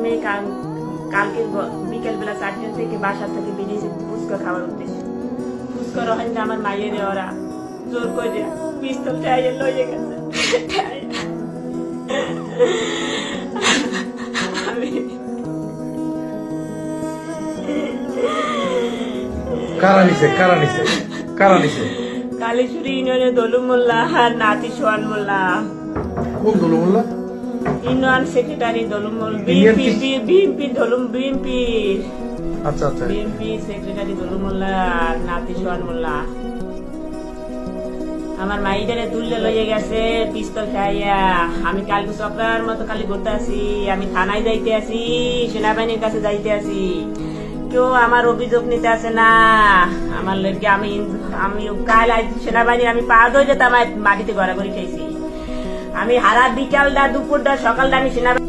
মেয়ে কালকে বিকেল বেলা 4টা থেকে বাসা থেকে বেরিয়েছে ফুচকা খাওয়ার উদ্দেশ্যে। ফুচকা রহেন যে আমার মায়ের ওরা জোর করে পিস্তল ঠাইয়ে লইয়ে গেছে। কারা নিছে কালীশুরি ইউনিয়নের দলু মোল্লা আর নাতি সোহান মোল্লা। কোন দলু মোল্লা? ইউনিয়ন সেক্রেটারি দলু মোল্লা, বিএনপি আচ্ছা বিএনপি সেক্রেটারি দলু মোল্লা আর নাতি সোহান মোল্লা আমার মাইটারে তুললে লইয়ে গেছে পিস্তল খাইয়া। আমি কালকে চক্রার মতো খালি ঘুরতে আছি, আমি থানায় যাইতে আছি, সেনাবাহিনীর কাছে যাইতে আছি, কেউ আমার অভিযোগ নিতে আসে না। আমার লোককে আমি কাল সেনাবাহিনীর আমি পা ধরে যেতাম, মাটিতে গড়াগড়ি খেয়েছি। আমি হারা বিকালটা দুপুরটা সকালটা আমি সেনাবাহিনী